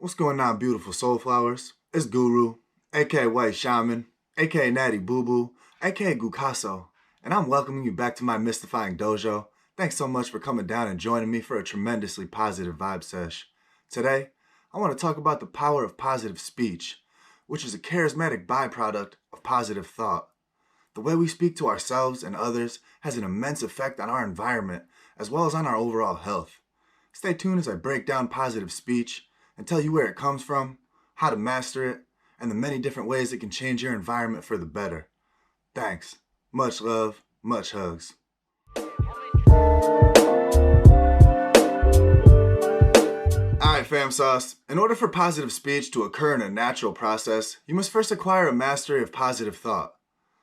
What's going on, beautiful soul flowers? It's Guru, aka White Shaman, aka Natty Boo Boo, aka Gukaso, and I'm welcoming you back to my mystifying dojo. Thanks so much for coming down and joining me for a tremendously positive vibe sesh. Today, I want to talk about the power of positive speech, which is a charismatic byproduct of positive thought. The way we speak to ourselves and others has an immense effect on our environment as well as on our overall health. Stay tuned as I break down positive speech and tell you where it comes from, how to master it, and the many different ways it can change your environment for the better. Thanks. Much love, much hugs. Alright fam sauce, in order for positive speech to occur in a natural process, you must first acquire a mastery of positive thought.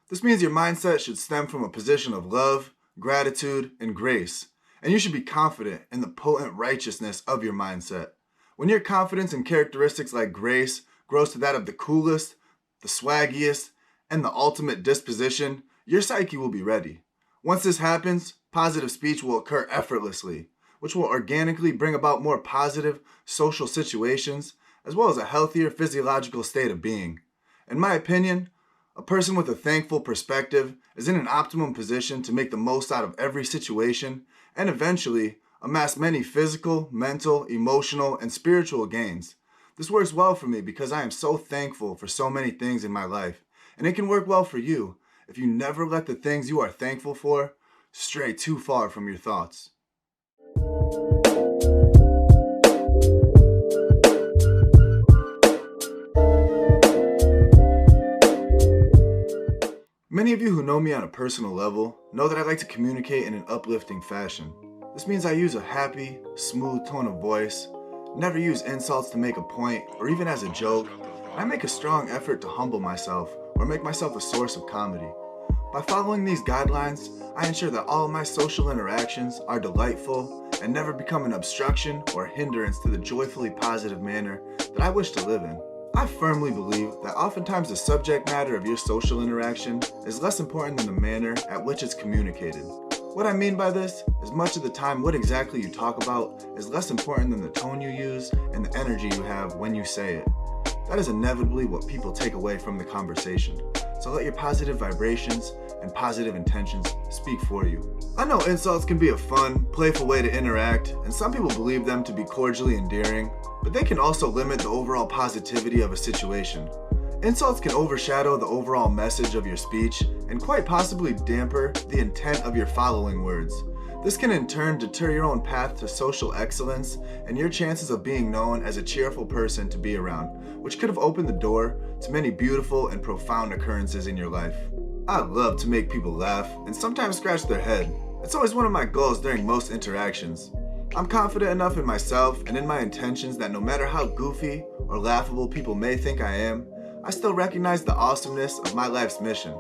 This means your mindset should stem from a position of love, gratitude, and grace, and you should be confident in the potent righteousness of your mindset. When your confidence in characteristics like grace grows to that of the coolest, the swaggiest, and the ultimate disposition, your psyche will be ready. Once this happens, positive speech will occur effortlessly, which will organically bring about more positive social situations, as well as a healthier physiological state of being. In my opinion, a person with a thankful perspective is in an optimum position to make the most out of every situation and eventually amass many physical, mental, emotional, and spiritual gains. This works well for me because I am so thankful for so many things in my life, and it can work well for you if you never let the things you are thankful for stray too far from your thoughts. Many of you who know me on a personal level know that I like to communicate in an uplifting fashion. This means I use a happy, smooth tone of voice, never use insults to make a point or even as a joke, and I make a strong effort to humble myself or make myself a source of comedy. By following these guidelines, I ensure that all of my social interactions are delightful and never become an obstruction or hindrance to the joyfully positive manner that I wish to live in. I firmly believe that oftentimes the subject matter of your social interaction is less important than the manner at which it's communicated. What I mean by this is much of the time what exactly you talk about is less important than the tone you use and the energy you have when you say it. That is inevitably what people take away from the conversation. So let your positive vibrations and positive intentions speak for you. I know insults can be a fun, playful way to interact, and some people believe them to be cordially endearing, but they can also limit the overall positivity of a situation. Insults can overshadow the overall message of your speech and quite possibly damper the intent of your following words. This can in turn deter your own path to social excellence and your chances of being known as a cheerful person to be around, which could have opened the door to many beautiful and profound occurrences in your life. I love to make people laugh and sometimes scratch their head. It's always one of my goals during most interactions. I'm confident enough in myself and in my intentions that no matter how goofy or laughable people may think I am, I still recognize the awesomeness of my life's mission.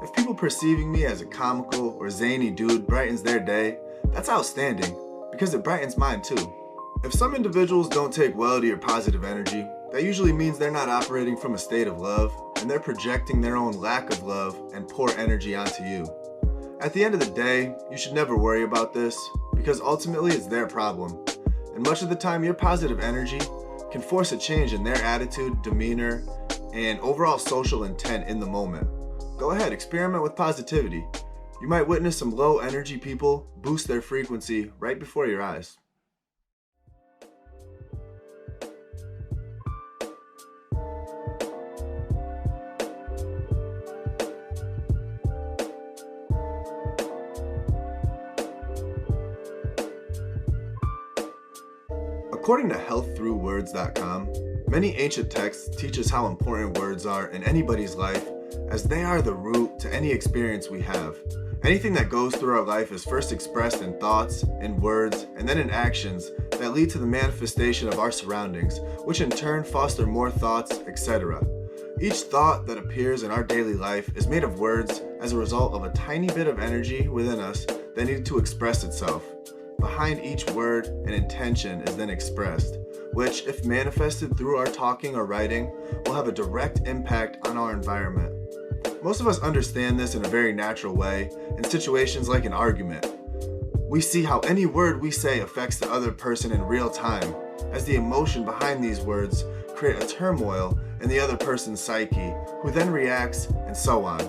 If people perceiving me as a comical or zany dude brightens their day, that's outstanding, because it brightens mine too. If some individuals don't take well to your positive energy, that usually means they're not operating from a state of love, and they're projecting their own lack of love and poor energy onto you. At the end of the day, you should never worry about this, because ultimately it's their problem. And much of the time, your positive energy can force a change in their attitude, demeanor, and overall social intent in the moment. Go ahead, experiment with positivity. You might witness some low energy people boost their frequency right before your eyes. According to healththroughwords.com, many ancient texts teach us how important words are in anybody's life, as they are the root to any experience we have. Anything that goes through our life is first expressed in thoughts, in words, and then in actions that lead to the manifestation of our surroundings, which in turn foster more thoughts, etc. Each thought that appears in our daily life is made of words as a result of a tiny bit of energy within us that needed to express itself. Behind each word, an intention is then expressed, which, if manifested through our talking or writing, will have a direct impact on our environment. Most of us understand this in a very natural way in situations like an argument. We see how any word we say affects the other person in real time, as the emotion behind these words create a turmoil in the other person's psyche, who then reacts, and so on.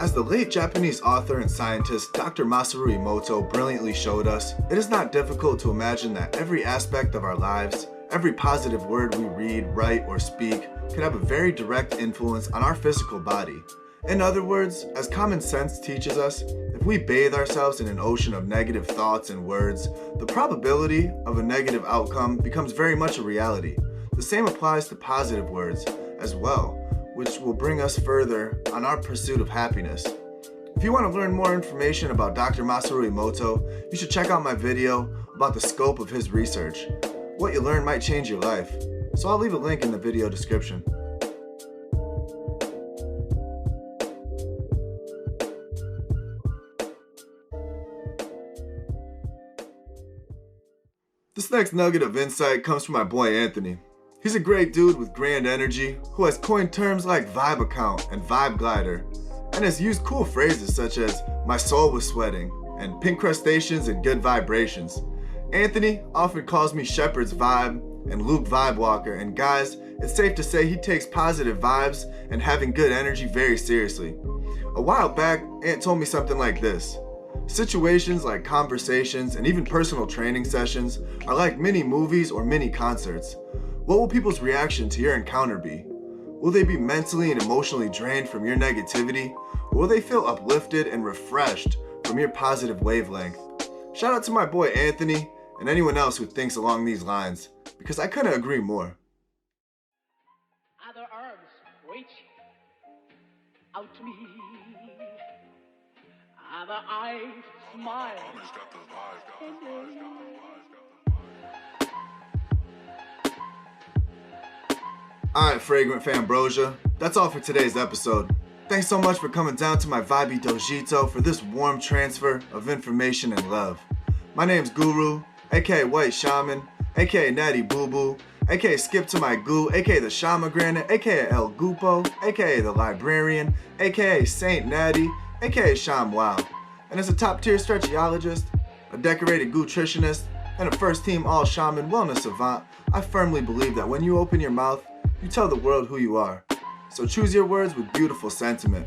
As the late Japanese author and scientist Dr. Masaru Emoto brilliantly showed us, it is not difficult to imagine that every aspect of our lives, every positive word we read, write, or speak can have a very direct influence on our physical body. In other words, as common sense teaches us, if we bathe ourselves in an ocean of negative thoughts and words, the probability of a negative outcome becomes very much a reality. The same applies to positive words as well, which will bring us further on our pursuit of happiness. If you want to learn more information about Dr. Masaru Emoto, you should check out my video about the scope of his research. What you learn might change your life, so I'll leave a link in the video description. This next nugget of insight comes from my boy Anthony. He's a great dude with grand energy who has coined terms like vibe account and vibe glider, and has used cool phrases such as my soul was sweating and pink crustaceans and good vibrations. Anthony often calls me Shepherd's Vibe and Luke Vibe Walker, and guys, it's safe to say he takes positive vibes and having good energy very seriously. A while back, Ant told me something like this: situations like conversations and even personal training sessions are like mini movies or mini concerts. What will people's reaction to your encounter be? Will they be mentally and emotionally drained from your negativity, or will they feel uplifted and refreshed from your positive wavelength? Shout out to my boy Anthony and anyone else who thinks along these lines, because I couldn't agree more. Other arms reach out to me. Other eyes smile. Alright, Fragrant Fambrosia, that's all for today's episode. Thanks so much for coming down to my vibey dojito for this warm transfer of information and love. My name's Guru, aka White Shaman, aka Natty Boo Boo, aka Skip to My Goo, aka the Shama Granite, aka El Gupo, aka the Librarian, aka Saint Natty, aka Sham Wow. And as a top tier stretchiologist, a decorated gootritionist, and a first team all shaman wellness savant, I firmly believe that when you open your mouth, you tell the world who you are. So choose your words with beautiful sentiment.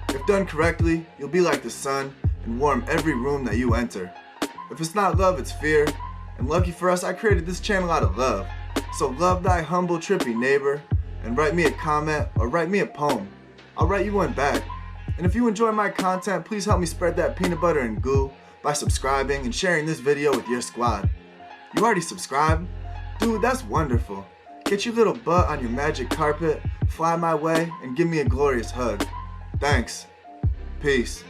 If done correctly, you'll be like the sun and warm every room that you enter. If it's not love, it's fear. And lucky for us, I created this channel out of love. So love thy humble trippy neighbor, and write me a comment or write me a poem. I'll write you one back. And if you enjoy my content, please help me spread that peanut butter and goo by subscribing and sharing this video with your squad. You already subscribed? Dude, that's wonderful. Get your little butt on your magic carpet, fly my way, and give me a glorious hug. Thanks. Peace.